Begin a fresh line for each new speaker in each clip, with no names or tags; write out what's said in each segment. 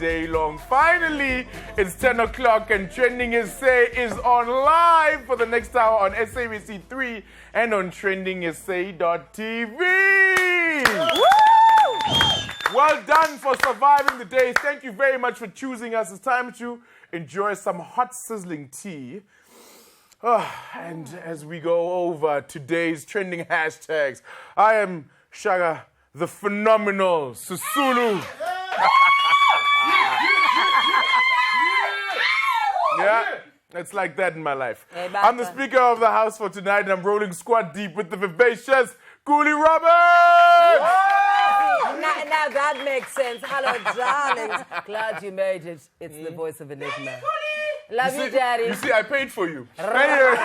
day long. Finally, it's 10 o'clock and TrendingSA is on live for the next hour on SABC3 and on TrendingSA.tv. Well done for surviving the day. Thank you very much for choosing us. It's time to enjoy some hot sizzling tea. And as we go over today's trending hashtags, I am Shaga, the phenomenal Susulu. Yeah, it's like that in my life. I'm the Speaker of the House for tonight, and I'm rolling squad deep with the vivacious Cooley Roberts.
Now that makes sense. Hello, darlings. Glad you made it. It's the voice of Enigma. Love you, Daddy.
You see, I paid for you. Anyway.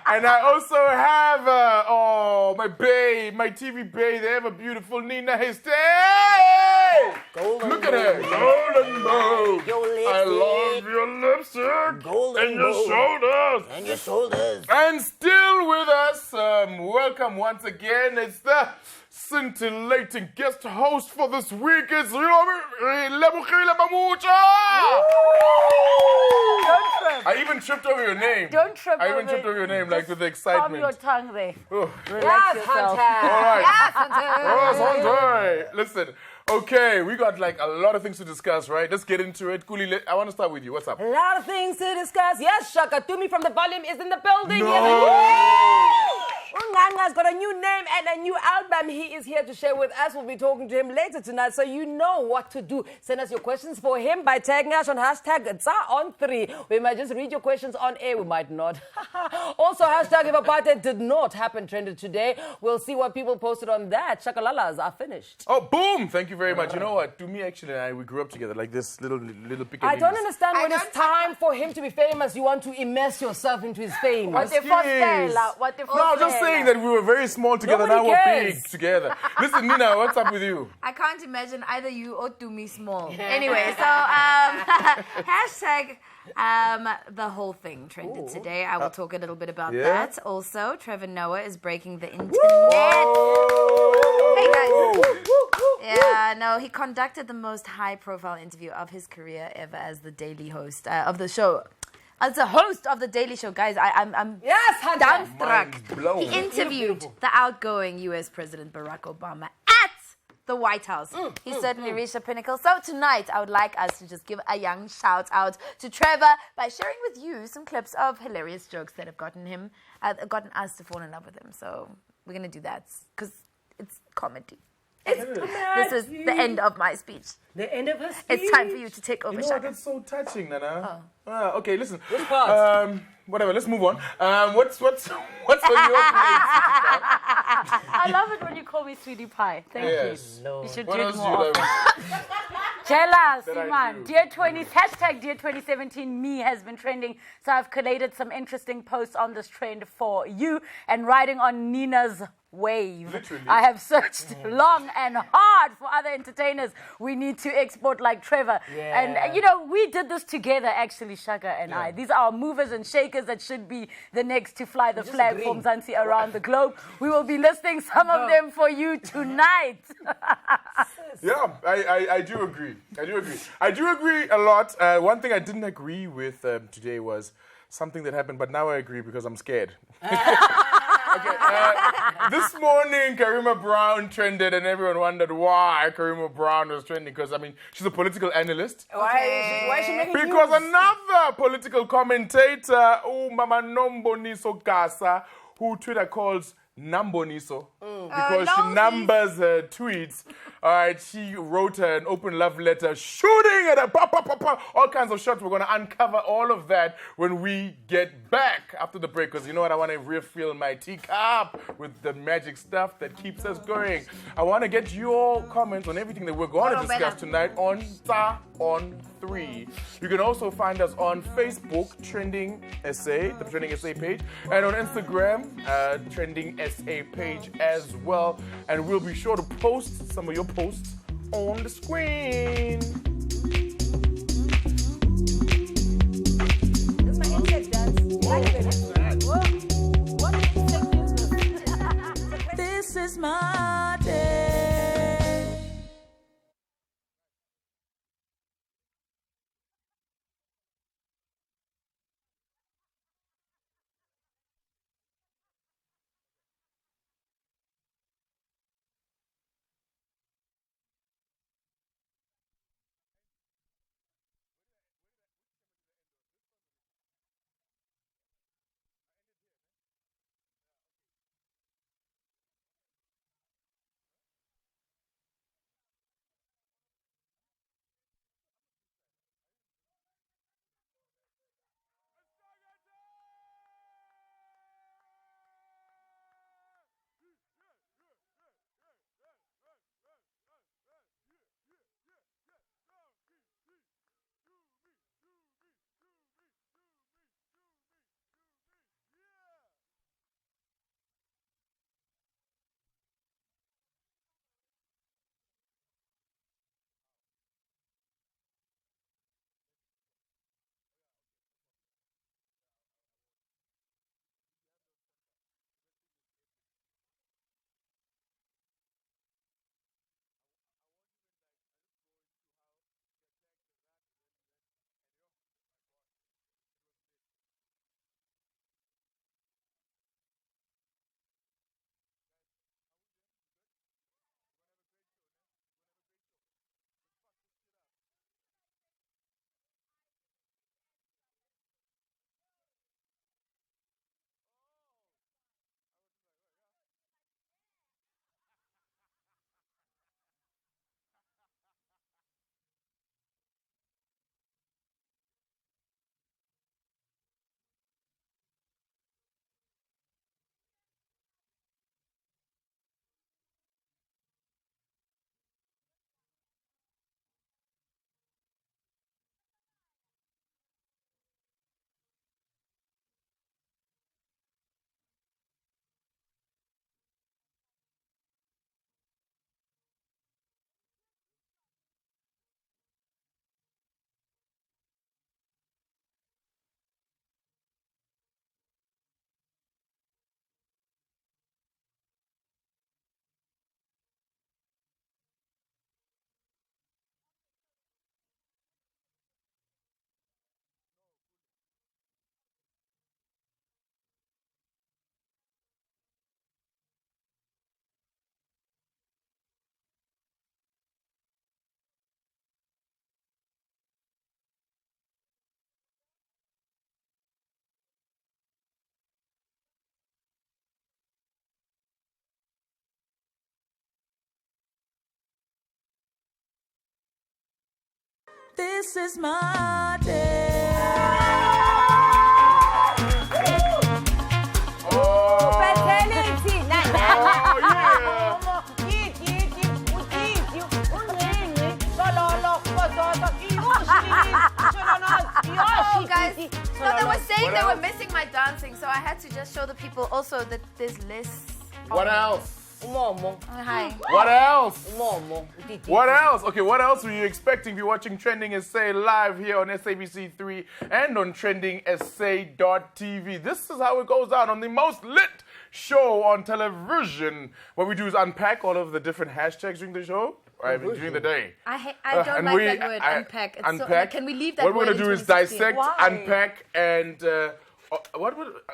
And I also have, my bae, my TV bae. They have a beautiful Nina Heste. Look at her. Golden bow. I love your lipstick.
Golden
and your shoulders.
And your shoulders.
And still with us, welcome once again. It's the scintillating guest host for this week. It's Lebogile Mamucha.
Don't trip.
I even tripped over your name.
Don't trip
I
over
even tripped over your name, like with the
Calm
excitement.
your tongue there.
Oh.
Relax yourself.
All right.
Yes, Hunter.
Listen, okay, we got like a lot of things to discuss, right? Let's get into it. Cooley, I want to start with you. What's up?
A lot of things to discuss. Yes, Shaka Tumi from the volume is in the building.
No.
Yes. Unganga's got a new name and a new album. He is here to share with us. We'll be talking to him later tonight, so you know what to do. Send us your questions for him by tagging us on hashtag #on3. We might just read your questions on air. We might not. Also, hashtag if apartheid did not happen trended today. We'll see what people posted on that. Shakalalas are finished.
Oh, boom! Thank you very much. You know what? To me, actually, we grew up together like this little pick.
I don't understand when it's time for him to be famous, you want to immerse yourself into his fame.
What the first day, what the first
No, just saying that we were very small together,
Nobody
now we're
cares.
big together. Listen, Nina, what's up with you?
I can't imagine either you or Dumi small. Anyway, so hashtag the whole thing trended today. I will talk a little bit about that. Also, Trevor Noah is breaking the internet. Hey guys. Yeah, no, he conducted the most high-profile interview of his career ever as the daily host of the show. As the host of the Daily Show, guys, I'm
Yes, Hunter.
dumbstruck.
Mind blown.
He interviewed the outgoing U.S. President Barack Obama at the White House. He certainly reached a pinnacle. So tonight, I would like us to just give a young shout out to Trevor by sharing with you some clips of hilarious jokes that have gotten us to fall in love with him. So we're gonna do that because it's comedy. This is the end of my speech.
The end of her speech.
It's time for you to take over,
You know what?
Shaka.
That's so touching, Nana. Okay, listen.
Which part?
Whatever. Let's move on. What's on your plate?
I love it when you call me sweetie pie. Thank
Yes.
you. You should
What
do it
else do
more
you
often.
love?
Jealous,
That I
man.
do.
Hashtag Dear 2017 me has been trending. So I've collated some interesting posts on this trend for you and riding on Nina's wave.
Literally.
I have searched long and hard for other entertainers we need to export like Trevor.
Yeah.
And, we did this together, actually, Shaka and I. These are our movers and shakers that should be the next to fly the flag from Mzansi around the globe. We will be listing some of them for you tonight.
Yeah, I do agree. I do agree a lot. One thing I didn't agree with today was something that happened, but now I agree because I'm scared. Okay, this morning, Karima Brown trended, and everyone wondered why Karima Brown was trending. Because, she's a political analyst.
Why is she making
Because
news?
another political commentator, Mama Nomboniso Gasa, who Twitter calls Namboniso, because she numbers her tweets. All right, she wrote her an open love letter, shooting at her, all kinds of shots. We're going to uncover all of that when we get back after the break, because you know what? I want to refill my teacup with the magic stuff that keeps us going. I want to get your comments on everything that we're going to discuss tonight on #on3. You can also find us on Facebook, TrendingSA, the TrendingSA page, and on Instagram, TrendingSA page as well. And we'll be sure to post some of your posts on the screen.
This is my insect dance. Like it. What insect is this?
This is my day. This is my day.
Fertility.
Oh, yeah.
Guys, no, they were saying they were
else?
missing my dancing, so I had to just show the people also that there's less.
What else?
Hi.
What else? What else? Okay, what else were you expecting if you're watching Trending SA live here on SABC3 and on TrendingSA.tv? This is how it goes down on the most lit show on television. What we do is unpack all of the different hashtags during the show. Right, during the day.
I don't like that word, unpack. It's
unpack.
So, can we leave that
what
word
we're going to do
in
is
2016?
dissect,
Why?
unpack, and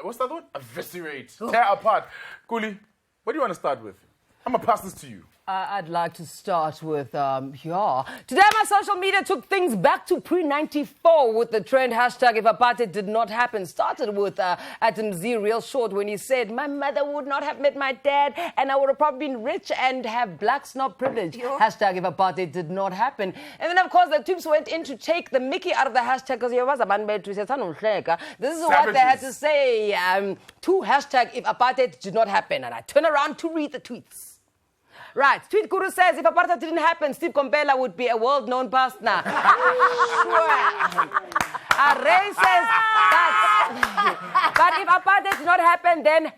what's that word? Eviscerate. Tear apart. Kuli, what do you want to start with? I'm going to pass this to you.
I'd like to start with, Today my social media took things back to pre-94 with the trend hashtag if apartheid did not happen. Started with Adam Z real short when he said, my mother would not have met my dad and I would have probably been rich and have black snob privilege. Hashtag if apartheid did not happen. And then of course the tubes went in to take the mickey out of the hashtag because this is what they had to say to hashtag if apartheid did not happen. And I turn around to read the tweets. Right. Tweet Guru says, if apartheid didn't happen, Steve Kompela would be a world-known pastor. Ray says that. But if apartheid did not happen, then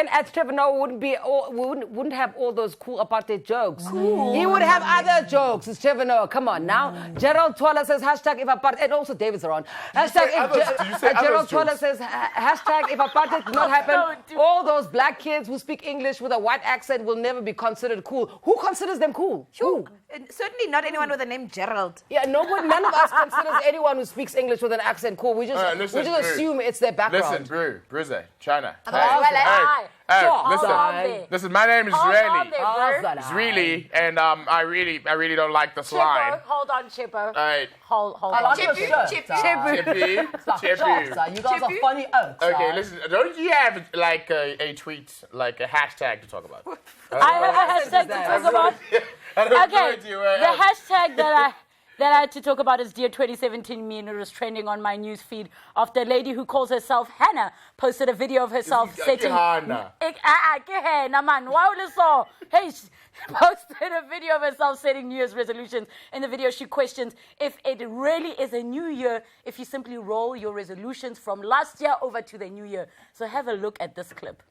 at Trevor Noah wouldn't have all those cool apartheid jokes. Cool. He would have other jokes. It's Trevor Noah. Come on now. Gerald Twala says hashtag if apartheid, and also David's around. Hashtag Gerald Twala says hashtag if apartheid did not happen, all those black kids who speak English with a white accent will never be considered cool. Who considers them cool? Who?
Certainly not anyone with the name Gerald.
Yeah, none of us considers anyone who speaks English with an accent cool. We just assume it's their background.
Listen, Bruze, China. Listen, my name is Israeli. Israeli, and I really don't like the slime.
Hold on, Chippo.
All right.
Hold
I
on.
like your shirt,
Chippy.
You guys are funny.
Okay, listen, don't you have like a tweet, like a hashtag to talk about?
I have a hashtag to talk about. Okay, the hashtag that I had to talk about is Dear 2017 Me, and it was trending on my news feed after a lady who calls herself Hannah posted a video of herself setting...
Hannah.
Hey, she posted a video of herself setting New Year's resolutions. In the video, she questions if it really is a new year if you simply roll your resolutions from last year over to the new year. So have a look at this clip.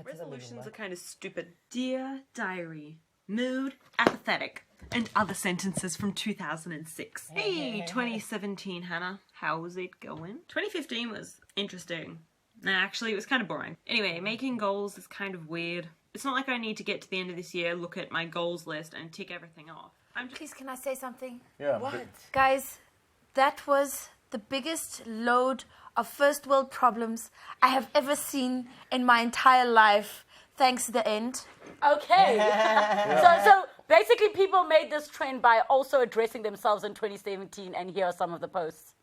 Resolutions are kind of stupid. Dear Diary, mood, apathetic, and other sentences from 2006. Hey, 2017, Hannah. How was it going? 2015 was interesting. Nah, actually, it was kind of boring. Anyway, making goals is kind of weird. It's not like I need to get to the end of this year, look at my goals list, and tick everything off.
Please, can I say something?
Yeah.
What?
Guys, that was the biggest load of first world problems I have ever seen in my entire life. Thanks, the end.
Okay. So basically people made this trend by also addressing themselves in 2017, and here are some of the posts.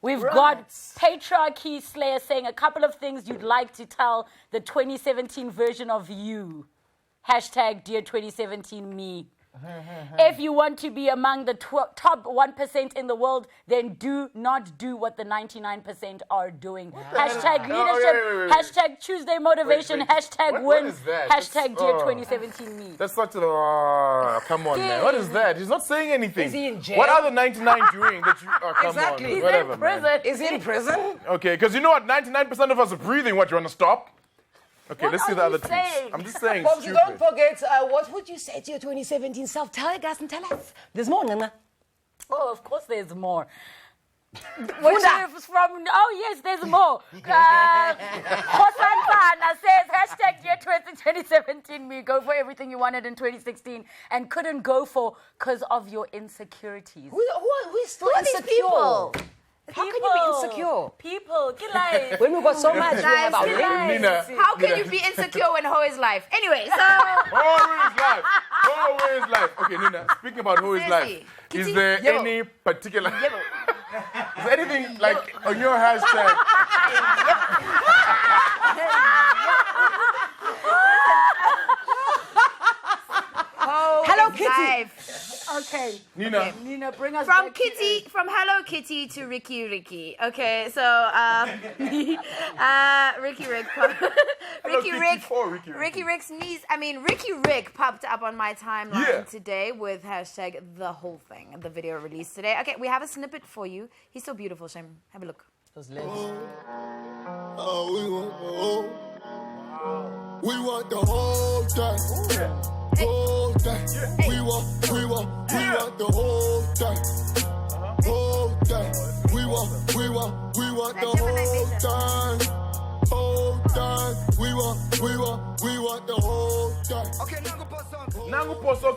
We've got Patriarchy Slayer saying a couple of things you'd like to tell the 2017 version of you. Hashtag Dear 2017 Me. If you want to be among the top 1% in the world, then do not do what the 99% are doing. Hashtag leadership. Hashtag Tuesday motivation. Hashtag
What
win.
is that?
Hashtag Dear 2017 Me.
That's such a... come on, man. What is that? He's not saying anything.
Is he in jail?
What are the 99 doing that you... Oh, come
Exactly.
on.
He's
Whatever,
in prison.
man.
Is he in prison?
Okay, because you know what? 99% of us are breathing. What, you want to stop? Okay,
What
let's see
are
the other
you
tweets.
saying?
I'm just saying,
Folks,
stupid.
don't forget, what would you say to your 2017 self? Tell us and tell us. There's more, Nana.
Oh, of course there's more. Which is from, oh yes, there's more. Hosan says, hashtag Year 2017 Me, go for everything you wanted in 2016 and couldn't go for because of your insecurities.
Who is still
Who are these
insecure?
people?
How can you be insecure?
People, get like...
When we got so much, we have our
Guys,
Nina.
How can you be insecure when hoe is life? Anyway, so...
Always life. Always life. Okay, Nina, speaking about who is life,
Seriously.
is there any particular... Is there anything, like, on your hashtag...
Hello, Kitty.
Life.
Okay.
Nina.
Nina, bring us
From
back to
Kitty, from Hello Kitty to Ricky. Okay, so Ricky Rick, Ricky Rick's niece. I mean, Ricky Rick popped up on my timeline today with hashtag the whole thing. The video released today. Okay, we have a snippet for you. He's so beautiful, Shem. Have a look.
Those legs.
We want the whole thing. Whole thing. We want the whole thing. Whole thing. We want the whole thing. Whole thing. We want the whole thing. Okay,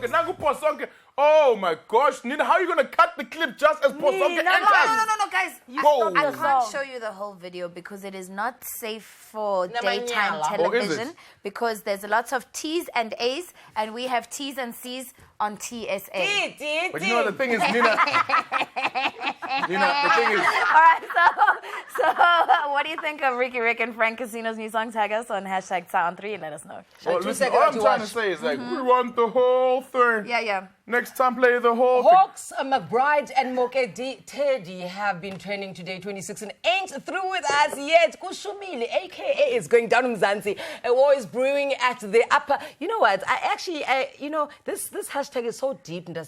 Nangu Posonke. Oh my gosh, Nina, how are you gonna cut the clip just as Posonke enters?
No, guys.
Go.
I can't show you the whole video because it is not safe for daytime television because there's lots of T's and A's and we have T's and C's on TSA.
But you know what the thing is, Nina? The thing is...
All right, so what do you think of Ricky Rick and Frank Casino's new song? Tag us on hashtag Sound3 and let us know.
Well, listen, all I'm trying to say is like, we want the whole thing.
Yeah.
Next time, play the whole
Hawks, McBride and Teddy have been trending today, 26, and ain't through with us yet. Kushumile, a.k.a. is going down in Mzansi. A war is brewing at the upper... You know what? This hashtag is so deep.
You're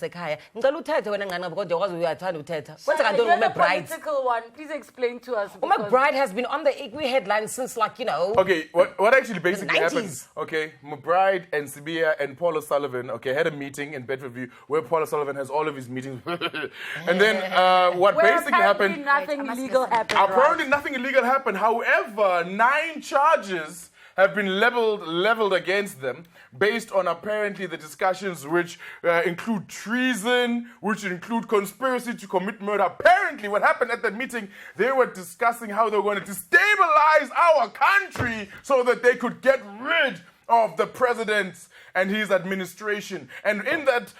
the political one. Please explain to us.
McBride has been on the Igwe headline since,
Okay, what actually basically happened? Okay, McBride and Sibia and Paul O'Sullivan, had a meeting in Bedfordview where Paul O'Sullivan has all of his meetings. And then what basically happened...
Nothing illegal happened.
Apparently nothing illegal happened. However, 9 charges have been leveled against them based on apparently the discussions which include treason, which include conspiracy to commit murder. Apparently what happened at that meeting, they were discussing how they were going to destabilize our country so that they could get rid of the president and his administration. And in that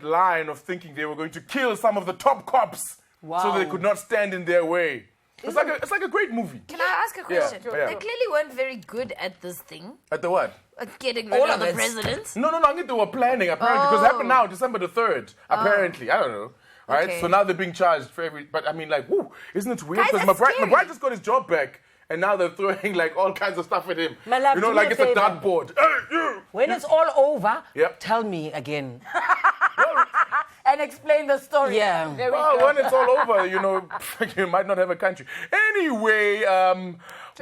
line of thinking, they were going to kill some of the top cops so they could not stand in their way. It's like a great movie.
Can I ask a question?
Yeah.
They clearly weren't very good at this thing.
At the what?
At getting rid of the president.
No, I think they were planning, apparently, because it happened now, December the 3rd, apparently. I don't know. Right? Okay. So now they're being charged for but I mean, isn't it weird? Because McBride just got his job back. And now they're throwing all kinds of stuff at him.
My love,
like it's a dartboard.
When it's all over, tell me again.
And explain the story.
Yeah.
When it's all over, you might not have a country. Anyway,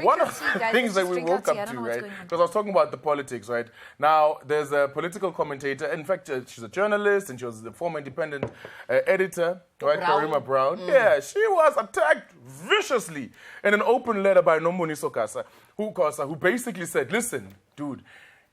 one of the things that we woke up to, right? Because I was talking about the politics, right? Now, there's a political commentator. In fact, she's a journalist and she was the former independent editor, right? Karima Brown. Yeah, she was attacked viciously in an open letter by Nomboniso Kasa, who basically said, listen, dude,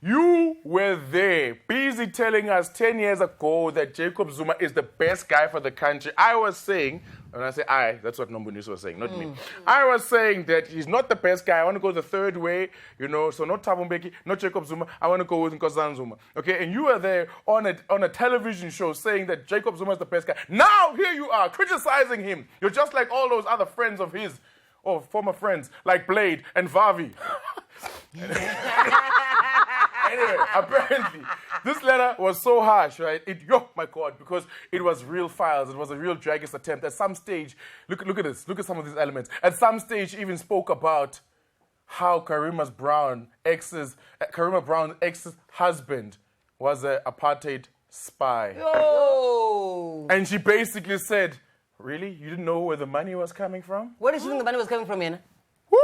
you were there, busy telling us 10 years ago that Jacob Zuma is the best guy for the country. I was saying, when I say I, that's what Nomboniso was saying, not me. I was saying that he's not the best guy. I want to go the third way, so not Thabo Mbeki, not Jacob Zuma. I want to go with Nkosazana Zuma. Okay, and you were there on a television show saying that Jacob Zuma is the best guy. Now here you are criticizing him. You're just like all those other friends of his, or former friends, like Blade and Vavi. Anyway, apparently, this letter was so harsh, right? My God, because it was real files. It was a real Dragist attempt. At some stage, look at this. Look at some of these elements. At some stage, she even spoke about how Karima Brown's ex-husband was an apartheid spy.
Oh.
And she basically said, really? You didn't know where the money was coming from?
Where did you think the money was coming from, Yana?
Woo!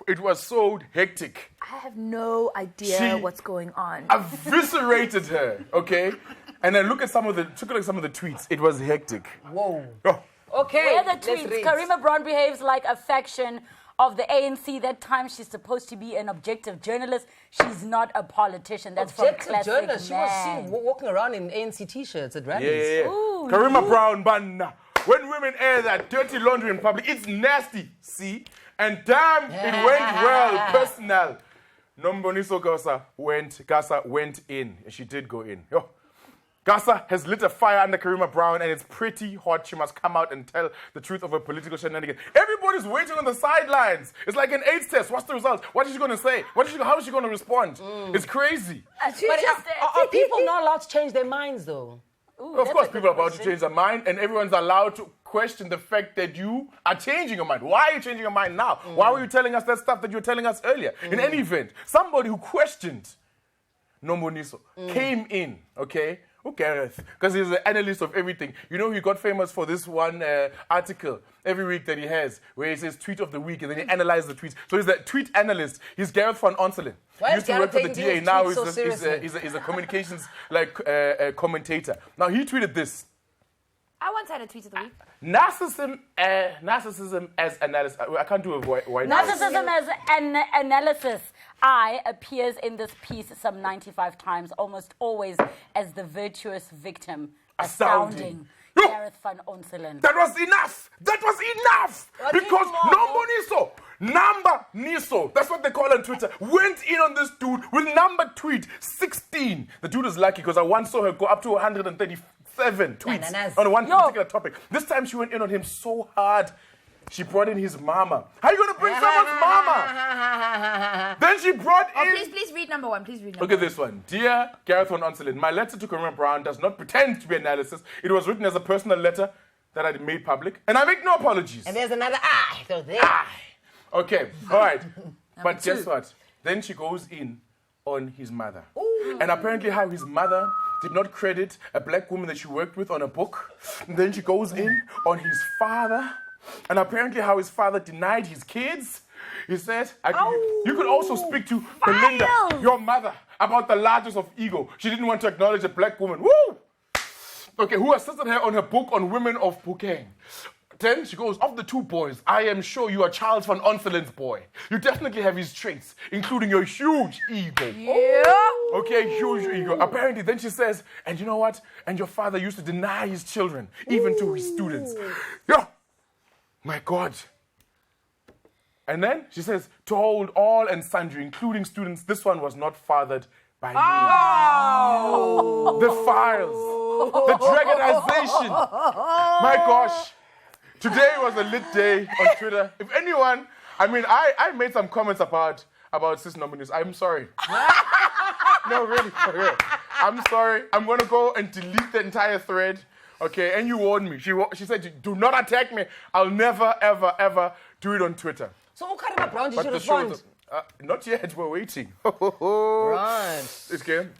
It was so hectic.
I have no idea what's going on.
Eviscerated her, okay? And then look at some of the tweets. It was hectic.
Whoa.
Oh.
Okay.
Where are the tweets? Karima Brown behaves like a faction of the ANC. That time she's supposed to be an objective journalist. She's not a politician. That's
objective
from Classic
journalist.
Man.
She was seen walking around in ANC t-shirts at rallies.
Yeah. Ooh, Karima Brown, banna. When women air that dirty laundry in public, it's nasty. See? And damn, it went well, personal. Nomboniso Gasa went in. And she did go in. Yo. Gasa has lit a fire under Karima Brown and it's pretty hot. She must come out and tell the truth of her political shenanigans. Everybody's waiting on the sidelines. It's like an AIDS test. What's the result? What is she going to say? How is she going to respond? It's crazy.
But are people not allowed to change their minds, though?
Ooh,
Of
that's
course,
a good
people are about to
question.
change their mind, and everyone's allowed to question the fact that you are changing your mind. Why are you changing your mind now? Why were you telling us that stuff that you were telling us earlier? In any event, somebody who questioned Nomboniso came in, okay? Who Gareth? Because he's an analyst of everything. You know, he got famous for this one article every week that he has, where he says tweet of the week, and then he analyzes the tweets. So he's the tweet analyst. He's Gareth van Onselen.
Why
He
is
used to
Gareth
work for the
taking
DA.
these
Now
tweets so
he's
seriously?
a communications commentator. Now he tweeted this.
I once had a tweet of the week.
Narcissism as analysis. I can't do a white
Narcissism as an analysis. I appears in this piece some 95 times, almost always as the virtuous victim. Astounding.
No.
Gareth van Onselen.
That was enough. That was enough.
What
Because
do you
Number Niso, that's what they call on Twitter, went in on this dude with number tweet 16. The dude is lucky because I once saw her go up to 137 tweets on one particular topic. This time she went in on him so hard. She brought in his mama. How are you going to bring someone's mama? Then she brought in...
Please read number one. Please read number
Look at this one. Dear Gareth van Onselen, my letter to Corinne Brown does not pretend to be analysis. It was written as a personal letter that I made public, and I make no apologies.
And there's another I. So there.
Okay, all right. But guess what? Then she goes in on his mother. Ooh. And apparently how his mother did not credit a black woman that she worked with on a book. And then she goes in on his father. And apparently how his father denied his kids. He said, you could also speak to Belinda, your mother, about the largest of ego. She didn't want to acknowledge a black woman. Woo! Okay, who assisted her on her book on women of Bukeng. Then she goes, of the two boys, I am sure you are Charles van Onselen's boy. You definitely have his traits, including your huge ego.
Yeah.
Okay, huge ego. Apparently, then she says, and you know what? And your father used to deny his children, even to his students. Yeah. My God. And then she says, to hold all and sundry, including students, this one was not fathered by me. Oh. The files. The dragonization. My gosh. Today was a lit day on Twitter. If anyone, I made some comments about Sis Nominees. I'm sorry. No, really, for real. I'm sorry. I'm going to go and delete the entire thread. Okay, and you warned me. She said, do not attack me. I'll never, ever, ever do it on Twitter.
So Karima Brown, did you
the
respond?
Not yet. We're waiting.
Right.
It's good.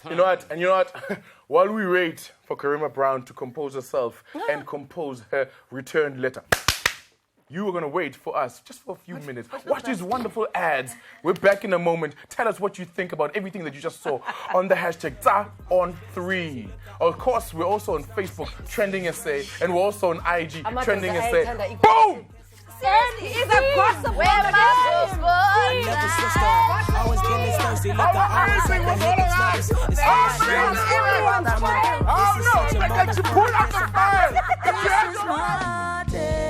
You know what? While we wait for Karima Brown to compose herself and compose her return letter, you are going to wait for us just for a few minutes. Watch these wonderful ads. We're back in a moment. Tell us what you think about everything that you just saw on the hashtag #on3. Of course, we're also on Facebook, TrendingSA, and we're also on IG, TrendingSA. Boom!
Is a gossip
Where am I?
Never switched on. Always getting thirsty. Look, I always like the headaches. It's
Everyone's friend.
Oh no! I got you pulled out the fire!
This is my day.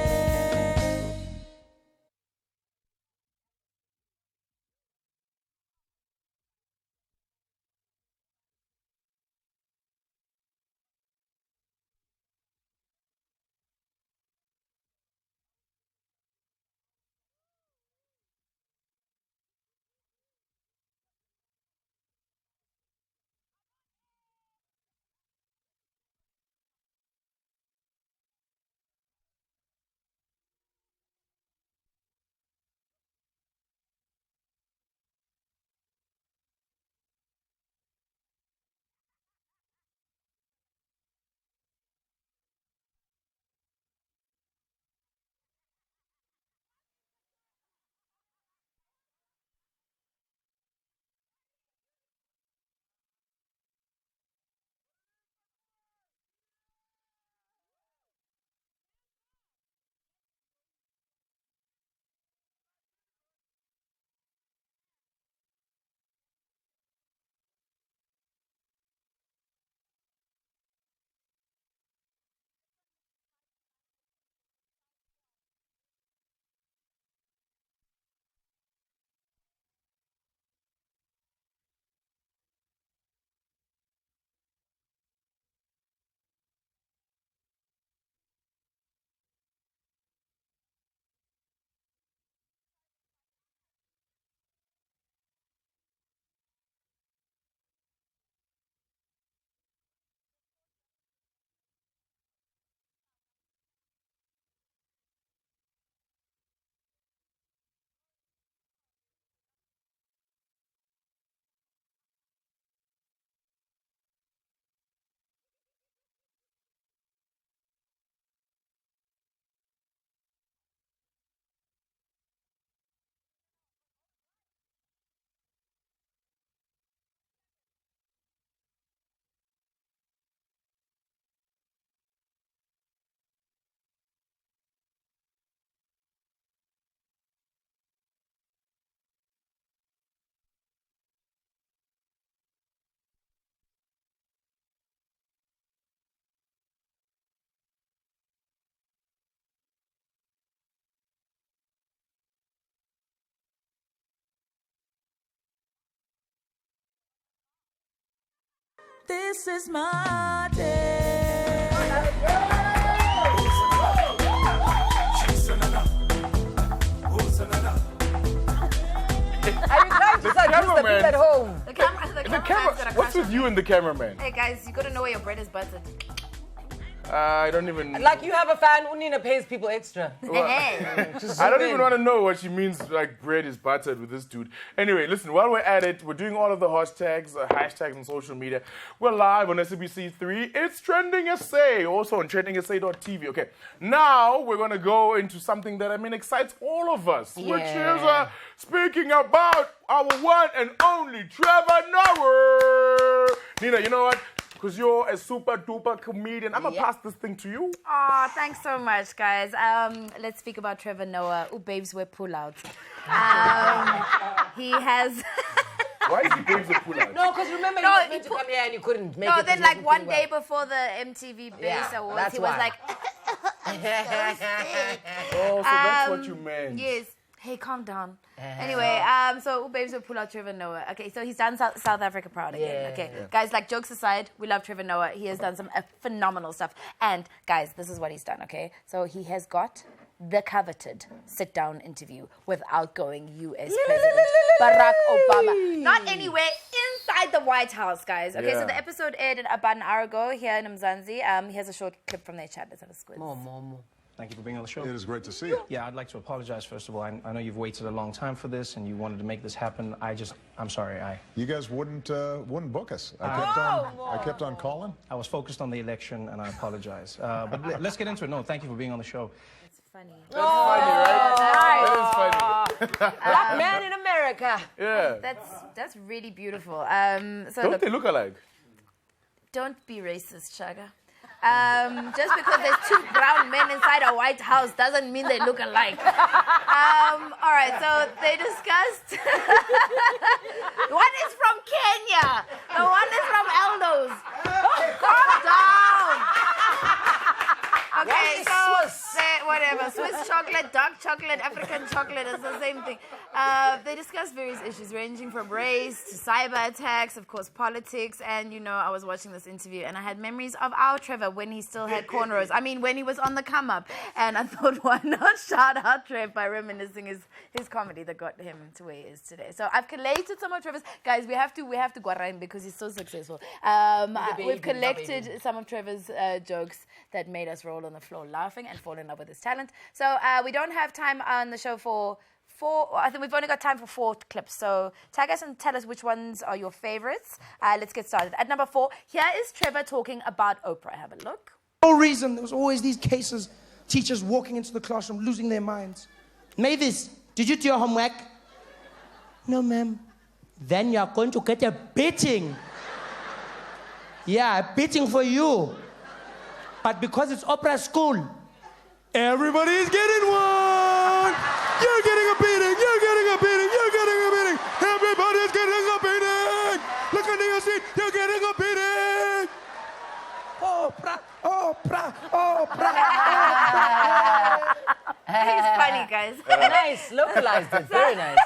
This is my day.
Are you trying to seduce the people at home?
The camera.
What's with you and the cameraman?
Hey guys, you gotta know where your bread is buttered.
I don't even.
Like you have a fan, Unina pays people extra.
I don't even want to know what she means, like bread is buttered with this dude. Anyway, listen, while we're at it, we're doing all of the hashtags on social media. We're live on SABC3. It's TrendingSA, also on TrendingSA.tv. Okay, now we're going to go into something that, excites all of us, which is speaking about our one and only Trevor Noah. Nina, you know what? Because you're a super duper comedian. I'm going to pass this thing to you.
Oh, thanks so much, guys. Let's speak about Trevor Noah. Ooh, babes, we're pullouts. He has...
Why is he babes a pullout?
No, because remember you were meant to come here and you couldn't make it.
No, then like one day before the MTV Base Awards, he was like...
Oh, so that's what you meant.
Yes. Hey, calm down. Anyway, so babes will pull out Trevor Noah. Okay, so he's done South Africa proud again. Okay, guys, like jokes aside, we love Trevor Noah. He has done some phenomenal stuff. And guys, this is what he's done. Okay, so he has got the coveted sit-down interview with outgoing U.S. President Barack Obama. Not anywhere inside the White House, guys. Okay, so the episode aired about an hour ago here in Mzansi. Here's a short clip from their chat. Let's have a squiz.
More.
Thank you for being on the show.
It is great to see you.
Yeah, I'd like to apologize, first of all. I know you've waited a long time for this and you wanted to make this happen. I'm sorry.
You guys wouldn't book us. I kept on calling.
I was focused on the election and I apologize. But let's get into it. No, thank you for being on the show.
It's funny.
That's funny, right? That is funny.
Black man in America.
Yeah.
That's really beautiful.
Don't they look alike?
Don't be racist, Chaga. Just because there's two brown men inside a White House doesn't mean they look alike. All right, so they discussed. One is from Kenya. The one is from Eldos. Calm down. Okay, so whatever. Swiss chocolate, dark chocolate, African chocolate, it's the same thing. They discussed various issues ranging from race to cyber attacks, of course, politics. And, I was watching this interview and I had memories of our Trevor when he still had cornrows. when he was on the come up. And I thought, why not shout out Trev by reminiscing his comedy that got him to where he is today. So I've collated some of Trevor's. Guys, we have to go around because he's so successful. We've collected some of Trevor's jokes that made us roll on the floor laughing and fall in love with his talent. So we don't have time on the show for I think we've only got time for 4 clips. So tag us and tell us which ones are your favorites. Let's get started. At number 4, here is Trevor talking about Oprah. Have a look.
No reason. There was always these cases, teachers walking into the classroom, losing their minds. Mavis, did you do your homework? No, ma'am. Then you are going to get a beating. Yeah, a beating for you. But because it's Oprah school, everybody is getting one. You're getting a beating. You're getting a beating. You're getting a beating. Everybody's getting a beating. Look under your seat. You're getting a beating. Oprah, Oprah, Oprah.
He's funny, guys.
Nice, localized it. Very nice.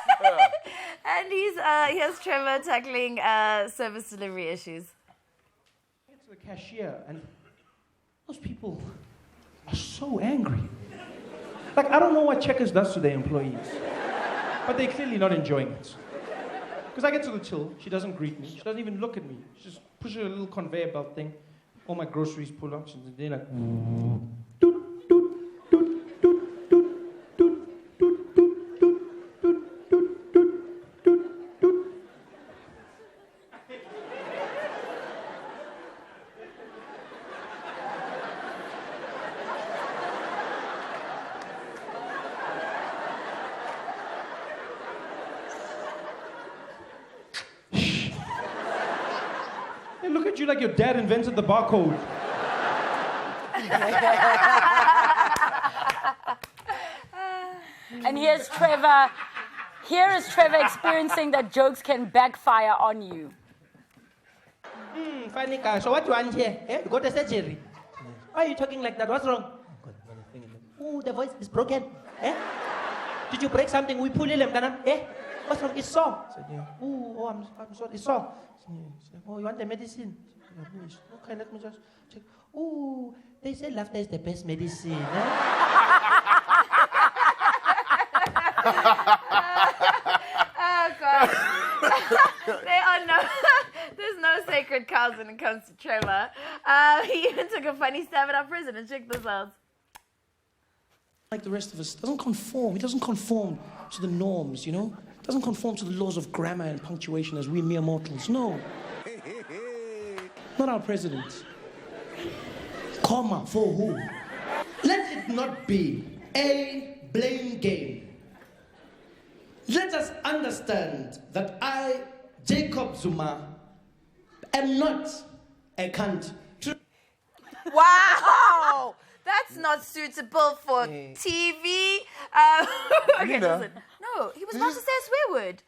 And here's Trevor tackling service delivery issues.
I went to the cashier and those people are so angry. Like, I don't know what Checkers does to their employees, but they're clearly not enjoying it. Because I get to the till, she doesn't greet me, she doesn't even look at me. She just pushes a little conveyor belt thing, all my groceries pull up, and they're like, doot, doot, doot, doot, doot, doot, doot, doot, doot, doot, doot, doot, doot, doot, doot. They look at you like your dad invented the barcode.
And here's Trevor. Here is Trevor experiencing that jokes can backfire on you.
Funny guy. So what do you want here? You got a surgery. Why are you talking like that? What's wrong? Oh, the voice is broken. Did you break something? We pull him, what's wrong? It's sore. I said, oh, I'm sorry. It's sore. Oh, you want the medicine? Okay, let me just check. Oh, they say laughter is the best medicine.
Oh God. There's no sacred cows when it comes to Trevor. He even took a funny stab at our president. Check this out.
Like the rest of us, doesn't conform. He doesn't conform to the norms, you know? Doesn't conform to the laws of grammar and punctuation as we mere mortals. No. Not our president. Comma, for who? Let it not be a blame game. Let us understand that I, Jacob Zuma, am not a cunt.
Wow! That's not suitable for TV. Okay, listen. No, he was about to say a swear word.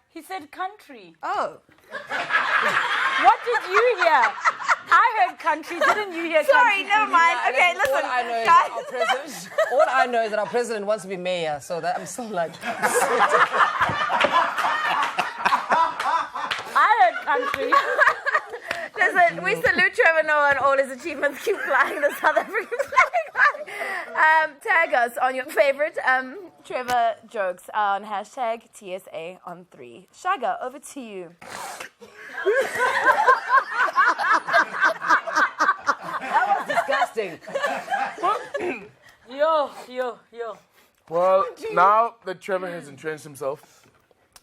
He said country.
Oh.
What did you hear? I heard country. Didn't you hear
Sorry,
country?
never mind. Okay, listen.
All I know is that our president. All I know is that our president wants to be mayor. So that I'm still like.
I heard country.
Listen, we salute Trevor Noah and all his achievements. Keep flying the South African flag. Tag us on your favorite Trevor jokes on hashtag TSA on 3. Shaga, over to you.
That was disgusting.
Yo.
Well, now that Trevor has entrenched himself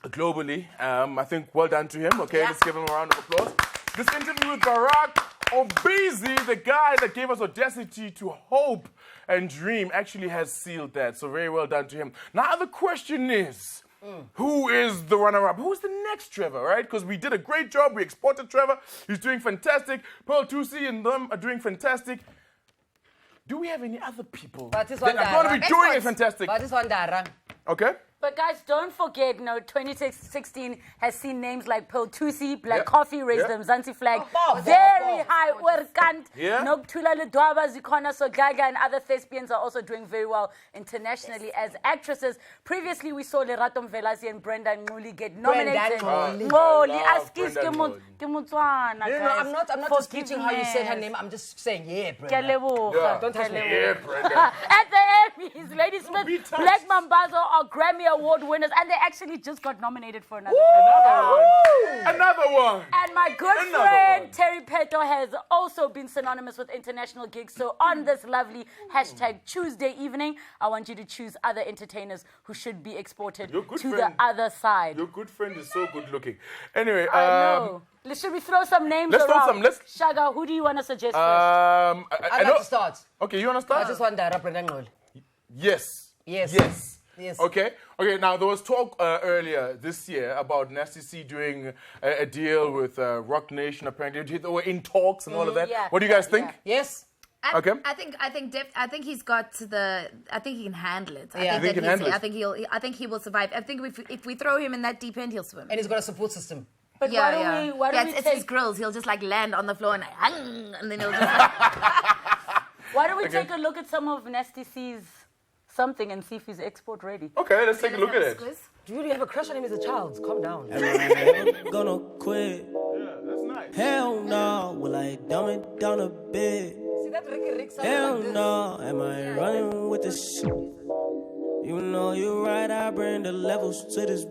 globally, I think well done to him. Okay, let's give him a round of applause. This interview with Barack Obese, the guy that gave us audacity to hope and dream, actually has sealed that. So very well done to him. Now the question is, who is the runner-up? Who's the next Trevor, right? Because we did a great job. We exported Trevor. He's doing fantastic. Pearl Tusi and them are doing fantastic. Do we have any other people that are going to be doing it fantastic?
But this one,
Okay.
But guys, don't forget, 2016 has seen names like Pearl Tusi, Black Coffee, raised them, Zanzi flag, very high, Urkant, Noktula Ledwaba, Zikona Sogaga, and other thespians are also doing very well internationally as actresses. Previously, we saw Lerato Mvelasi and Brenda Nguli get nominated. I'm
not just teaching how you said her name. I'm just saying, Brenda. Don't touch me.
Brenda. At the Emmys, Lady Smith, Black Mambazo are Grammy Award winners, and they actually just got nominated for another
one.
And my good friend Terry Peto has also been synonymous with international gigs. So on this lovely hashtag Tuesday evening, I want you to choose other entertainers who should be exported to the other side.
Your good friend is so good looking. Anyway,
I know. Should we throw some names
around?
Throw some. Shaga, who do you want to suggest first?
I'd like to start.
Okay, you want to start?
I just want that Brenda Ngoli.
Yes. Okay, now there was talk earlier this year about Nasty C doing a deal with Rock Nation. Apparently, they were in talks and all of that.
Yeah.
What do you guys think?
Yes.
I think he's got I think he can handle it. I think he will survive. I think if we throw him in that deep end, he'll swim.
And he's got a support system.
But why do we
it's his grills. He'll just like land on the floor and then he'll just.
Why don't we take a look at some of Nasty C's something and see if he's export ready?
Okay, let's take a look at it.
Do you really have a crush on him as a child? Calm down.
I'm gonna quit.
Yeah, that's nice.
Hell no, will I dumb it down a bit?
See that Ricky Rick sound
Hell
like this?
no, am I running with this shit? You know you're right, I bring the levels to this.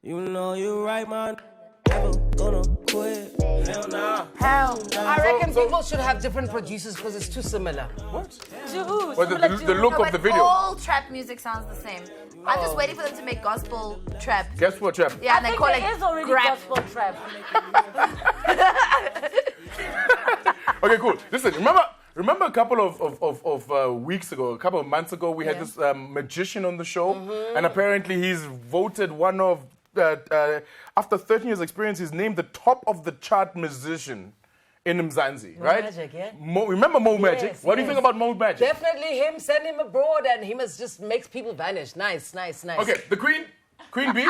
You know you're right, man. Never gonna quit. Hell no.
I reckon people should have different producers because it's too similar.
What?
To who?
Well, the look of the video.
All trap music sounds the same. I'm just waiting for them to make gospel trap.
Gospel trap.
Yeah,
I think there is already gospel trap.
Okay, cool. Listen, remember a couple of weeks ago, a couple of months ago, we had this magician on the show, and apparently he's voted one of, after 13 years experience, he's named the top of the chart musician in Mzansi, right?
Magic, yeah?
Remember Mo Magic? What do you think about Mo Magic?
Definitely him, send him abroad, and he just makes people vanish. Nice.
Okay, the Queen Bee?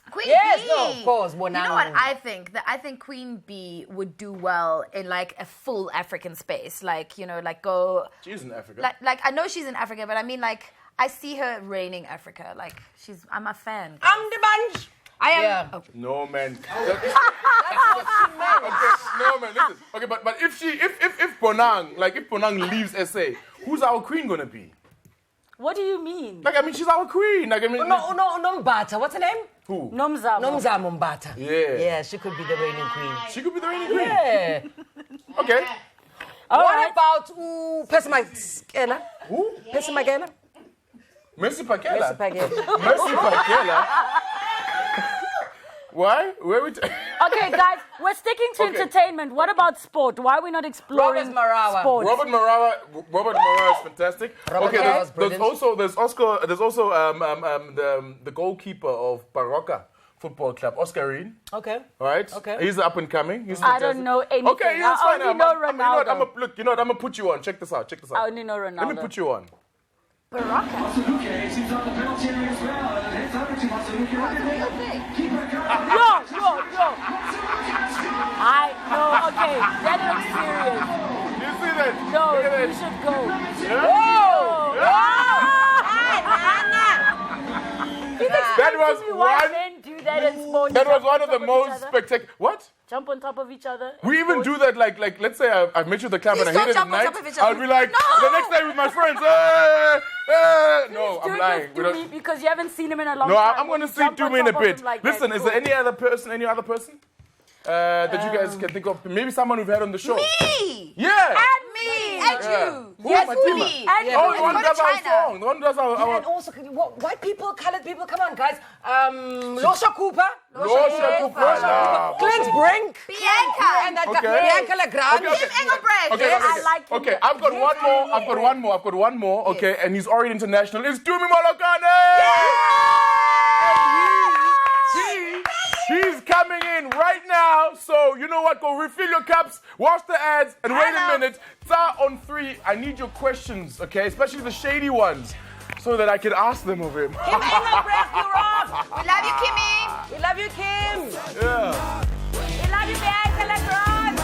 Queen
yes,
Bee.
no, of course.
You know what I think? I think Queen Bee would do well in like a full African space. Like, go...
She's in Africa.
Like I know she's in Africa, but I mean like, I see her reigning Africa. Like, I'm a fan.
I'm the bunch.
I am.
Yeah.
Oh.
No, man.
That's what she meant.
Okay, no, man, listen. Okay, but if Bonang leaves SA, who's our queen gonna be?
What do you mean?
Like, I mean, she's our queen. Like, I mean,
No, Mbata. What's her name?
who?
Nomzamo.
Nomzamo Mbata.
Yeah.
Yeah, she could be the reigning queen.
She could be the reigning queen.
Yeah.
Okay.
What about Pesimakela?
Who?
Pesimakela?
Mercy Pakela.
Mercy Pakela.
Mercy Pakela. Why? Where we?
Okay, guys, we're sticking to
Okay.
entertainment. What about sport? Why are we not exploring
Robert Marawa.
sport?
Robert Marawa is fantastic.
Robert
Okay,
Marawa is
there's
brilliant.
also the goalkeeper of Baroka Football Club, Oscarine.
Okay.
All right.
Okay.
He's up and coming. He's
I
fantastic.
don't know anything.
Okay, yeah, that's
I
fine.
only know
You know what?
Ronaldo.
I'm gonna put you on. Check this out.
I only know Ronaldo.
Let me put you on.
Baraka.
Yo. I know. Okay, that looks serious.
You see that?
No,
Look at
you
that.
should go.
Yeah.
Please explain
That was
to me why
one-
men do that in sport.
That was
Jump
one
on
of the
top
most
each other.
spectacular. What?
Jump on top of each other.
We even do that, like let's say I've met you at the club
Please
and I hit
don't
it at
jump on
night.
top of each other.
I'll be like,
No!
the next day with my friends. No, I'm lying. We
Do
don't-
me because you haven't seen him in a long
No,
time.
I'm going to see
Jump
do
on
me in a
top of
bit.
him like that.
Listen, is there any other person that you guys can think of? Maybe someone we've had on the show.
Me.
Yeah.
And me. And
Yeah.
you.
Who?
Yes,
Matima?
me.
And
Yeah,
Oh,
but
the one who
go to
does our
China.
song. The one who does our.
And also, white people, colored people, come on, guys. Losha Cooper.
Losha Cooper. Yeah.
Clint Brink.
Bianca.
And that
Okay.
Bianca Legrand.
Okay, okay.
Kim Engelbrecht.
Okay,
Yes.
okay,
I like him.
okay. I've got one more. Okay, and he's already international. It's Dumi Molokane. He's coming in right now. So you know what? Go refill your cups, watch the ads, and wait a minute. Start on 3. I need your questions, okay? Especially the shady ones, so that I can ask them of him.
Kim Engelbrecht, you're off.
We love you, Kimmy.
We love you, Kim.
Yeah.
We love you, Bianca Legrand.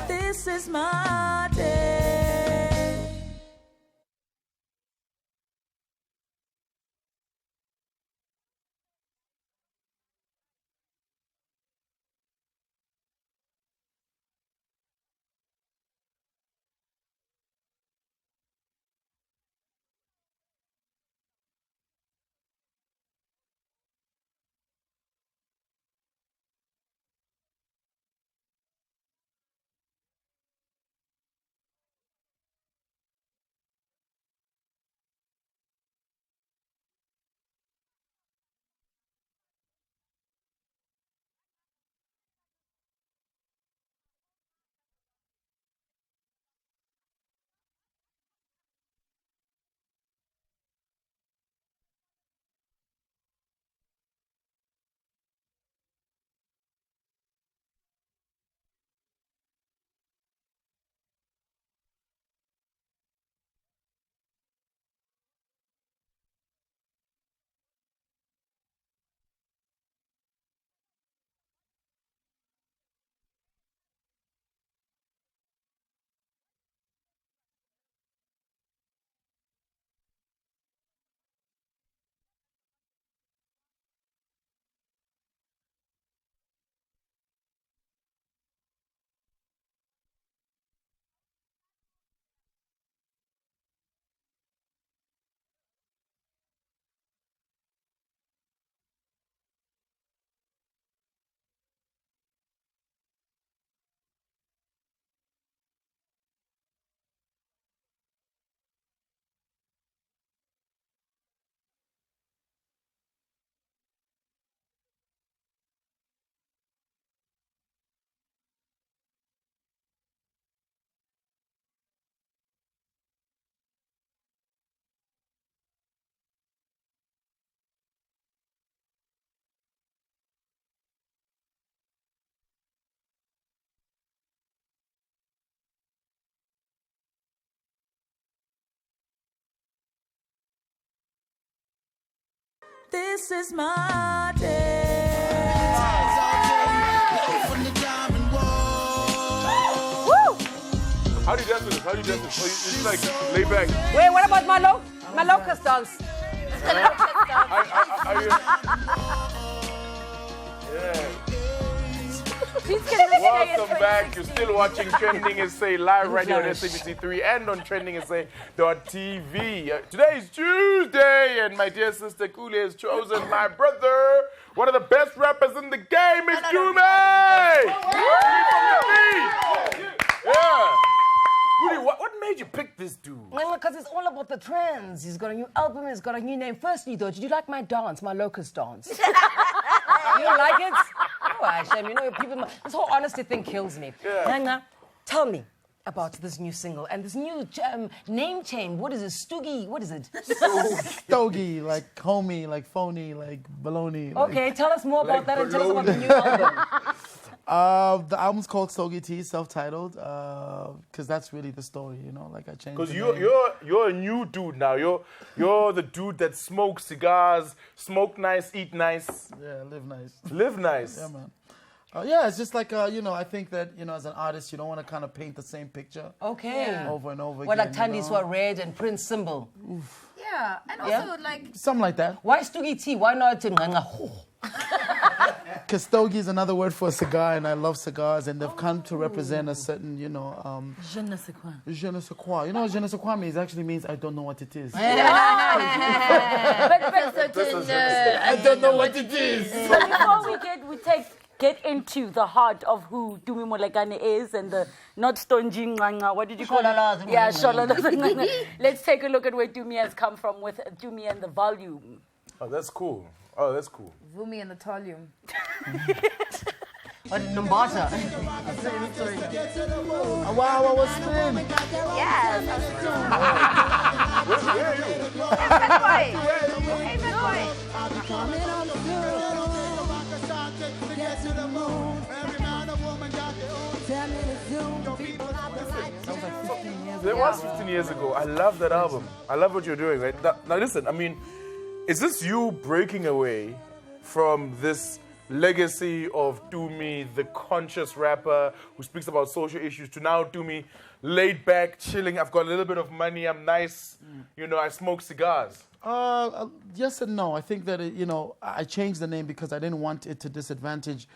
This is my day. This is my day.
How do you dance with this? Oh, you just like lay back.
Wait, what about Malo? My locust dance.
Are you? Yeah. Welcome back. You're still watching Trending SA live right here on SABC3 and on TrendingSA.tv. Today is Tuesday, and my dear sister Kuli has chosen my brother. One of the best rappers in the game is Dume. Yeah. Kuli, what made you pick this dude?
Because it's all about the trends. He's got a new album, he's got a new name. Firstly, though, did you like my dance, my locust dance? You don't like it? Oh, Hashem, you know, people, this whole honesty thing kills me.
Yeah.
Nanga, tell me about this new single and this new name change. What is it? Stoogie? What is it?
Stogie, like homie, like phony, like baloney.
Okay, tell us more about that and tell us about the new album.
The album's called Stogie T, self-titled, because that's really the story, you know. Like I changed.
Because you're a new dude now. You're the dude that smokes cigars, smoke nice, eat nice.
Yeah, live nice.
Live nice.
Yeah, man. Yeah, it's just like, you know, I think that, you know, as an artist, you don't want to kind of paint the same picture.
Okay.
Over and over
What,
again.
like Tandiswa Red and Prince Symbol?
Yeah, and also like...
Something like that.
Why Stoogie T? Why not Nganga?
Because Stogie is another word for a cigar, and I love cigars, and they've come to represent a certain, you know...
Je ne sais quoi.
Je ne sais quoi. You know what je ne sais quoi means? Actually means I don't know what it is.
But
I don't know what it is.
So before we get into the heart of who Dumi Molekane is and the not Stonji Nganga, what did you call it? Yeah, Sholala. Let's take a look at where Dumi has come from with Dumi and the volume.
Oh, that's cool.
Vumi and the Tolium.
What, Numbasa?
Wow, I was spin.
Yes.
Where are you?
Bad boy. Okay, bad
That was 15 years ago. I love that album. I love what you're doing, right? Now listen, I mean, is this you breaking away from this legacy of Dumi, the conscious rapper who speaks about social issues, to now Dumi, laid back, chilling, I've got a little bit of money, I'm nice, you know, I smoke cigars?
Yes and no. I think that, you know, I changed the name because I didn't want it to disadvantage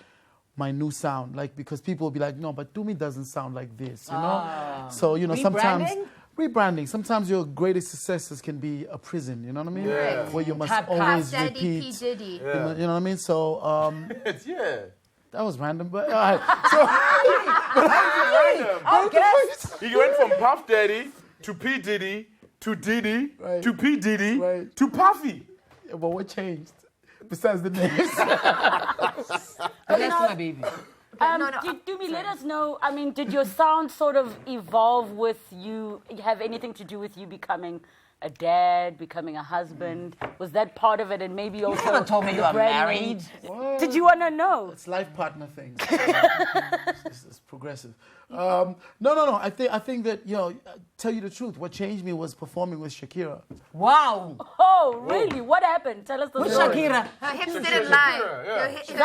my new sound. Like, because people will be like, no, but Dumi doesn't sound like this, you know? So, you know, sometimes... Rebranding. Sometimes your greatest successes can be a prison, you know what I mean?
Yeah.
Where you must always repeat.
P. Diddy.
Yeah.
You know what I mean? So,
yeah.
that was random, but all right. So,
He went from Puff Daddy to P. Diddy to Diddy to P. Diddy to Puffy.
Yeah, but what changed? Besides the names.
That's my baby.
Dumi, let us know, I mean, did your sound sort of evolve with you, have anything to do with you becoming a dad, becoming a husband? Was that part of it? And maybe also...
You haven't told me you are married.
Did you want to know?
It's life partner things. It's progressive. No. I think that, you know, tell you the truth, what changed me was performing with Shakira.
Wow.
Oh, really? What happened? Tell us the
With
story.
Shakira.
Her hips didn't lie. Her hips told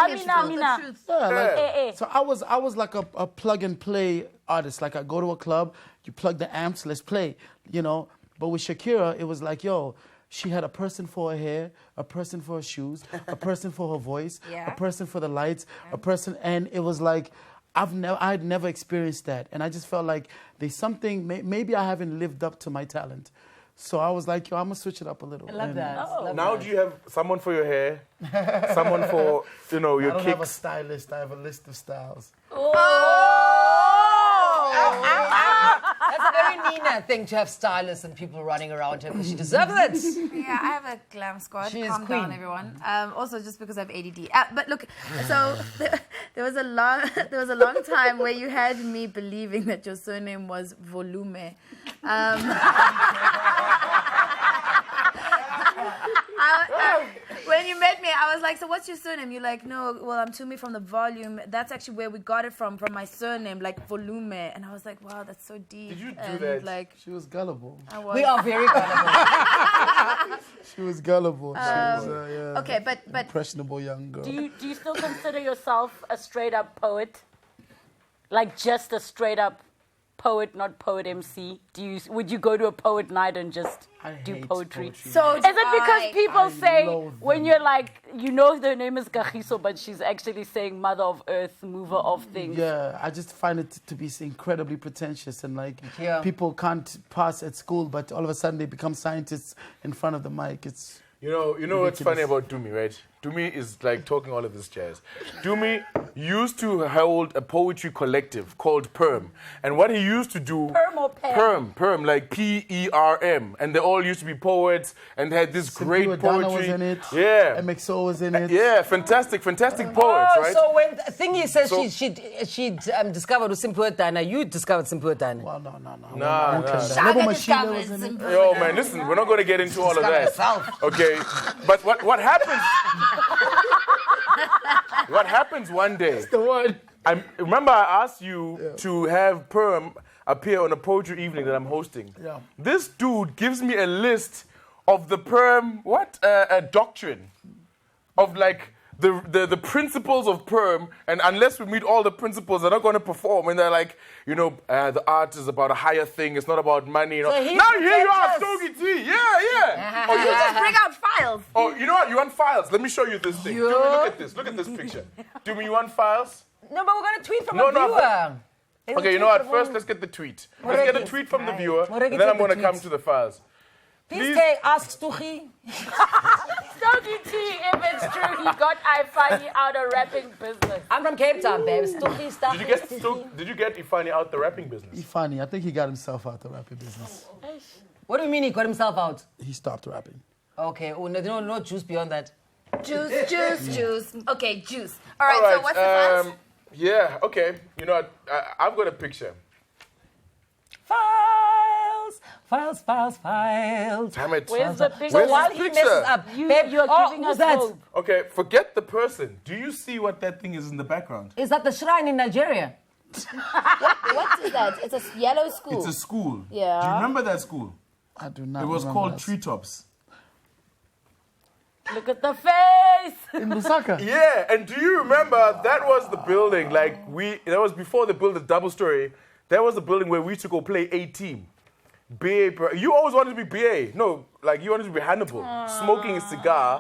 the truth.
Yeah, so I was like a plug and play artist. Like I go to a club, you plug the amps, let's play, you know. But with Shakira, it was like, yo, she had a person for her hair, a person for her shoes, a person for her voice, a person for the lights, a person, and it was like, I had never experienced that. And I just felt like there's something, maybe I haven't lived up to my talent. So I was like, yo, I'm going to switch it up a little.
I love that.
Now do you have someone for your hair? Someone for, you know, your kicks?
I don't have a stylist. I have a list of styles.
That's a very Nina thing to have stylists and people running around her, because she deserves it.
Yeah, I have a glam squad.
She is
Calm
queen.
down, everyone. Also, just because I have ADD. But look, so there was a long time where you had me believing that your surname was Volume. When you met me, I was like, so what's your surname? You're like, no, well, I'm Tumi from the volume. That's actually where we got it from my surname, like Volume. And I was like, wow, that's so deep.
Did you do
and
that?
Like,
She was gullible.
I was.
We are very gullible.
She was gullible. She was
Okay, but
impressionable young girl.
Do you still consider yourself a straight up poet? Like just a straight up poet, not poet MC? Would you go to a poet night and just do poetry?
So
is it because people say
loathe
when
them.
you're like, you know, their name is Kagiso, but she's actually saying Mother of Earth, Mover of Things?
Yeah, I just find it to be incredibly pretentious and like
Yeah.
people can't pass at school, but all of a sudden they become scientists in front of the mic. It's
You know what's funny about Dumi, right? Dumi is like talking all of this jazz. Dumi used to hold a poetry collective called Perm. And what he used to do...
Perm or Perm?
Perm, like P-E-R-M. And they all used to be poets and they had this great
Simple Dana
poetry.
was in it.
Yeah.
MXO was in it.
Yeah, fantastic poets, right?
So when Thingy says
So-
she discovered Simpur Dana, you discovered Simpur Dana.
Well, no.
Nah.
Lebo Mashile was in it.
Yo, man, listen, we're not going to get into all of that. Okay, but what happens... What happens one day...
The one.
Remember I asked you to have Perm appear on a poetry evening that I'm hosting.
Yeah.
This dude gives me a list of the Perm, a doctrine of like the principles of Perm, and unless we meet all the principles, they're not going to perform. And they're like, the art is about a higher thing. It's not about money.
So he's
now here you are,
pretentious.
Stogie T. Yeah.
You just bring out files.
Oh, you know what? You want files? Let me show you this thing. Dumi, look at this. Look at this picture. Dumi, you want files?
No, but we're going to tweet from
No,
a
no,
viewer. There's a
Okay, you
tweet
know what?
from
First,
one-
let's get the tweet.
What
Let's
is
get a
it?
tweet from the viewer,
What is
and then
it,
I'm
the
going to come
tweet?
to the files.
Please ask Stuchi.
Stogie T, if it's true, he got Ifani out of rapping business.
I'm from Cape Town, babe. Stuchi stuff.
Did you get Ifani out the rapping business?
Funny, I think he got himself out the rapping business.
What do you mean he got himself out?
He stopped rapping.
Okay, no juice beyond that.
Juice. Okay, juice. All right, so what's the fans?
Yeah, okay. You know what? I've got a picture.
Files.
Damn it.
Where's the picture?
So while
this
he
picture?
messes up,
You're
babe,
giving
who's
us
that?
hope.
Okay, forget the person. Do you see what that thing is in the background?
Is that the shrine in Nigeria?
What is that? It's a yellow school.
It's a school.
Yeah.
Do you remember that school?
I do not
It was
remember
called
that.
Treetops.
Look at the face.
In Lusaka.
Yeah, and do you remember that was the building, that was before they built the double story, that was the building where we used to go play A-team. BA, you always wanted to be BA. No, you wanted to be Hannibal, smoking a cigar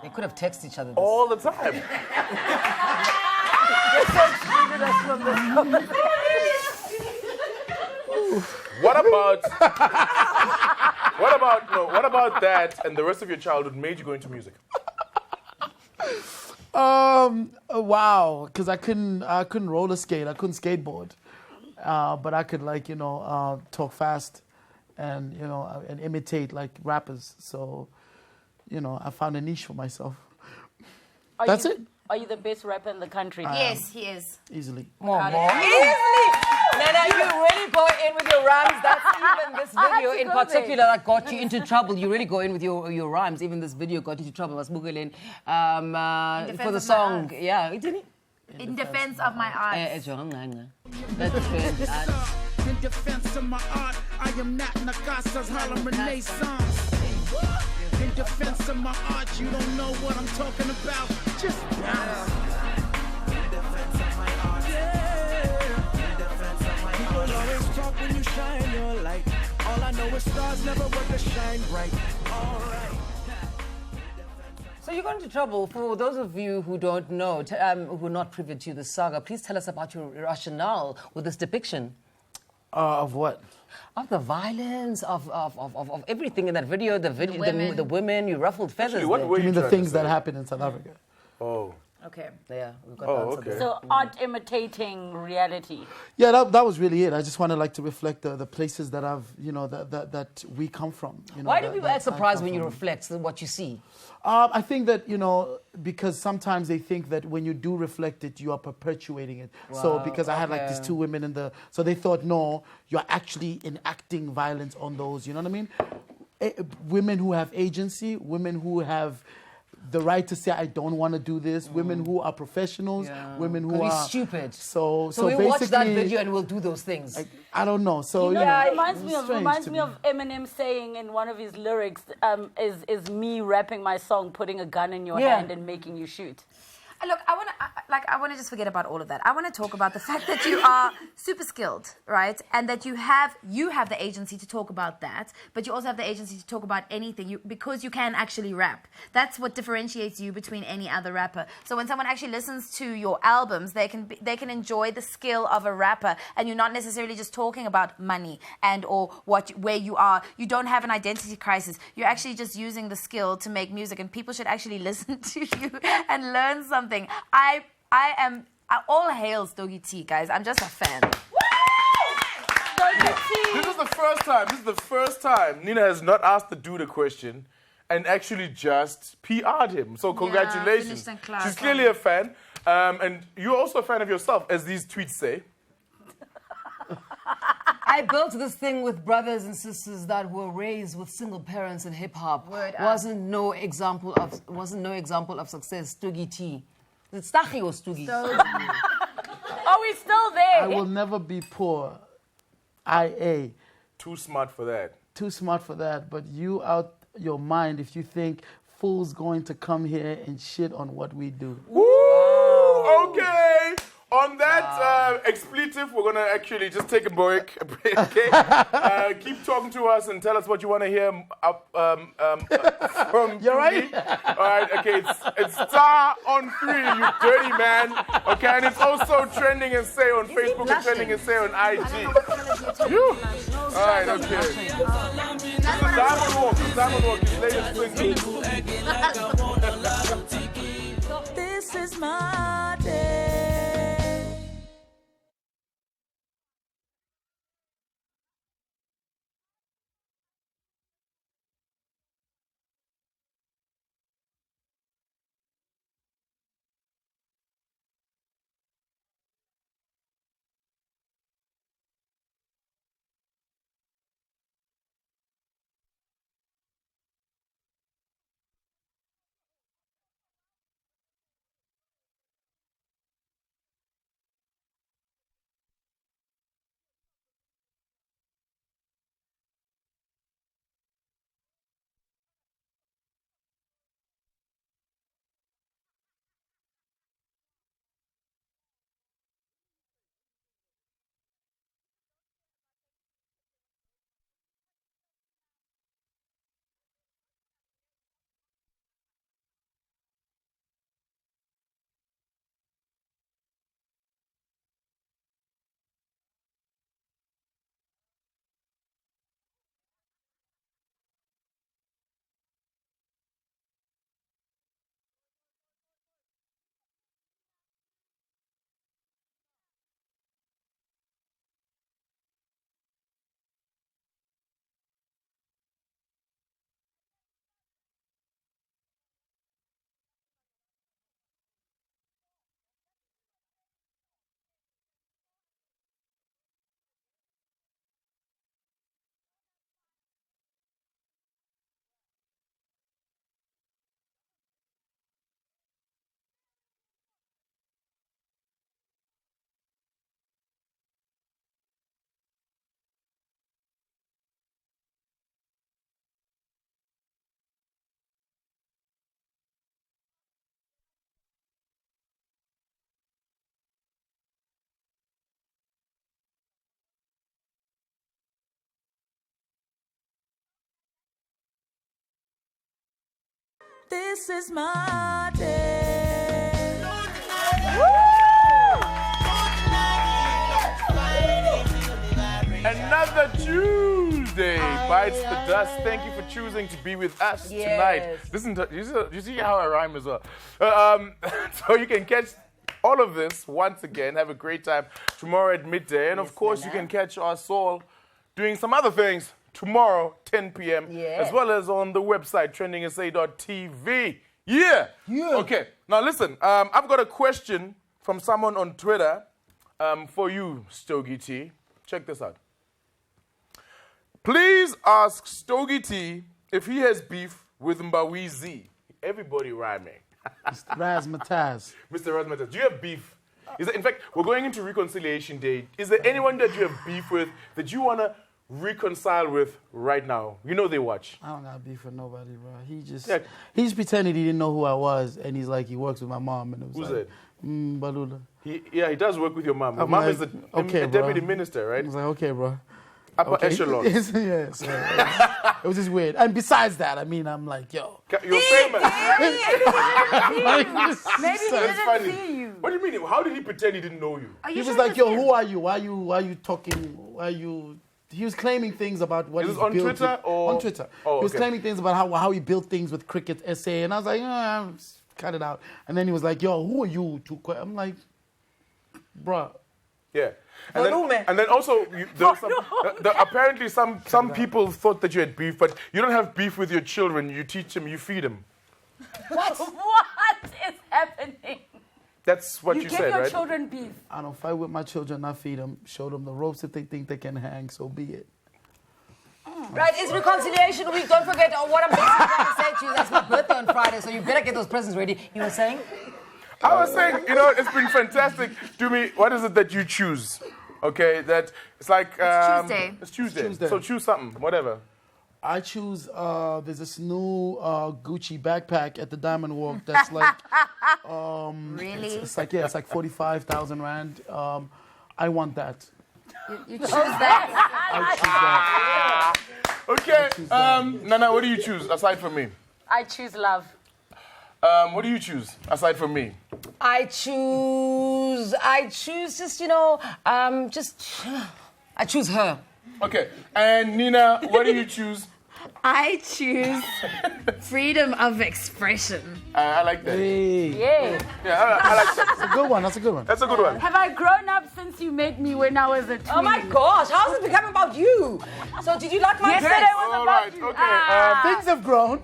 They could have texted each other.
all the time. What about that and the rest of your childhood made you go into music?
Wow, because I couldn't roller skate, I couldn't skateboard, but I could talk fast, and and imitate rappers. So, I found a niche for myself. That's it.
Are you the best rapper in the country?
Yes, he is.
Easily.
Easily! Nana, you really go in with your rhymes. That's even this video in particular that got you into trouble. You really go in with your rhymes. Even this video got you into trouble. Was Mugelin for the song. Yeah, didn't he?
In defense of my art.
That's good.
In defense of my art, I am not Nagasa's Harlem Renaissance. In defense of my art, you don't know what I'm talking about. Just bounce. In defense of my art, yeah. In defense of my art. People always talk when you shine your light. All I know is stars never work to shine bright. All right.
So you got into trouble. For those of you who don't know, who are not privy to the saga, please tell us about your rationale with this depiction.
Of what?
Of the violence, of everything in that video, the women, you ruffled feathers.
Actually, what
there.
were
You mean
trying
the
to
things
say?
that happen in South Africa?
Oh.
Okay.
Yeah, we've got
Oh,
the answer
okay.
there.
So art imitating reality.
Yeah, that was really it. I just wanted to reflect the places that I've, that we come from.
Why do people act surprised when you reflect what you see?
I think that, because sometimes they think that when you do reflect it, you are perpetuating it. So because I had these two women so they thought, no, you're actually enacting violence on those, you know what I mean? Women who have agency, women who have the right to say, I don't want to do this, women who are professionals, women who are
stupid.
So
we watch that video and we'll do those things.
I don't know. So
It reminds
strange
me of Eminem saying in one of his lyrics, is me rapping my song, putting a gun in your hand and making you shoot.
Look, I want to just forget about all of that. I want to talk about the fact that you are super skilled, right? And that you have the agency to talk about that, but you also have the agency to talk about anything because you can actually rap. That's what differentiates you between any other rapper. So when someone actually listens to your albums, they can enjoy the skill of a rapper, and you're not necessarily just talking about money or where you are. You don't have an identity crisis. You're actually just using the skill to make music, and people should actually listen to you and learn something. I am all hail Stogie T, guys. I'm just a fan.
This is the first time Nina has not asked the dude a question and actually just PR'd him. So congratulations. She's clearly a fan. And you're also a fan of yourself, as these tweets say.
I built this thing with brothers and sisters that were raised with single parents in hip hop. Wasn't no example of success. Stogie T. It's Stachy or Stogie.
Are we still there?
I will never be poor. IA.
Too smart for that.
Too smart for that. But you out your mind if you think fools going to come here and shit on what we do.
Woo! Okay. On that expletive, we're going to actually just take a break, okay? Keep talking to us and tell us what you want to hear from
You're right?
All right, okay, it's star on 3, you dirty man. Okay, and it's also TrendingSA on Facebook and TrendingSA on IG. All right, okay. Diamond Walk, his latest single.
This is my day. This is my day.
Another Tuesday bites the dust. Thank you for choosing to be with us tonight. Listen, you see how I rhyme as well. So you can catch all of this once again. Have a great time tomorrow at midday. And of course, you can catch us all doing some other things tomorrow, 10 p.m., as well as on the website, TrendingSA.tv. Yeah. Okay. Now, listen, I've got a question from someone on Twitter for you, Stogie T. Check this out. Please ask Stogie T if he has beef with Mbawizi. Everybody rhyming.
Mr. Razzmatazz.
Mr. Razzmatazz, do you have beef? In fact, we're going into Reconciliation Day. Is there anyone that you have beef with that you want to reconcile with right now? You know they watch.
I don't got beef with nobody, bro. He just pretended he didn't know who I was, and he's like, he works with my mom, and it was
Who's
like,
that?
Balula.
He does work with your mom. Your
I'm
mom
like,
is a
okay,
deputy
bro.
minister, right?
I was like, okay, bro.
Upper
Okay.
echelon.
Yes. It was just weird. And besides that, I mean, I'm like, yo.
You're famous.
Maybe he
That's
didn't
funny.
see you.
What do you mean? How did he pretend he didn't know you?
He was like, yo, who are you? Why are you talking? Why are you... He was claiming things about what
Is
he's
this on
built
Twitter
with-
or-
on Twitter?
Oh,
he was
okay.
claiming things about how he built things with Cricket SA, and I was like, cut it out. And then he was like, yo, who are you to? I'm like, bruh.
Yeah. And then also, there was apparently some people thought that you had beef, but you don't have beef with your children. You teach them, you feed them.
What is happening?
That's what you
give
said,
your
right?
children beef.
I don't fight with my children. I feed them, show them the ropes if they think they can hang. So be it.
Right, it's Reconciliation Week. Don't forget what I'm basically trying to say to you. That's my birthday on Friday, so you better get those presents ready. You were saying?
I was saying, it's been fantastic. Do me, what is it that you choose? Okay, that it's like
Tuesday.
It's Tuesday.
Tuesday.
So choose something, whatever.
I choose. There's this new Gucci backpack at the Diamond Walk that's like.
Really?
It's like 45,000 rand. I want that.
You chose that?
I choose that.
Okay, Nana, what do you choose aside from me?
I choose love.
What do you choose aside from me?
I choose just, I choose her.
Okay, and Nina, what do you choose?
I choose freedom of expression.
I like that.
Hey.
Yeah.
Yeah, I like that.
That's a good one. That's a good one.
That's a good one.
Have I grown up since you met me when I was a tween?
Oh my gosh, how's it become about you? So did you like my
Yesterday
dress?
was
All
about
right,
you.
okay.
Things have grown.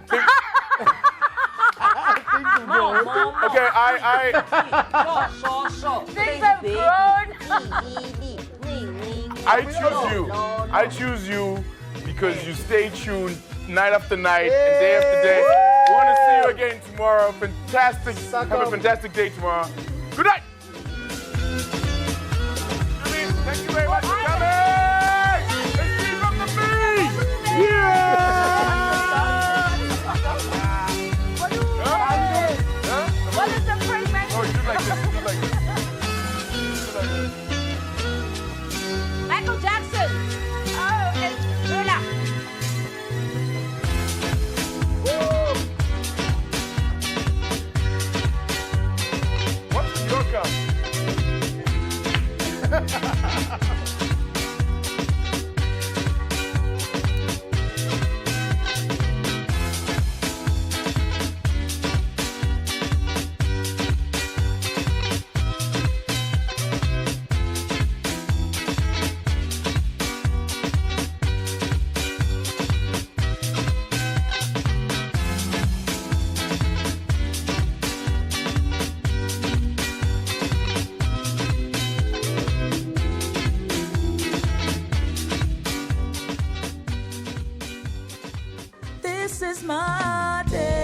Okay,
Things have grown.
I choose you because you stay tuned night after night and day after day. We're going to see you again tomorrow. Fantastic. Have a fantastic day tomorrow. Good night. Thank you very much for coming. Let's see from the beat. Yeah.
What is the phrase, man?
Oh, you do like this. You do like this. You do like this.
Michael Jackson.
Oh, it's Thriller.
What's your cup?
This is my day.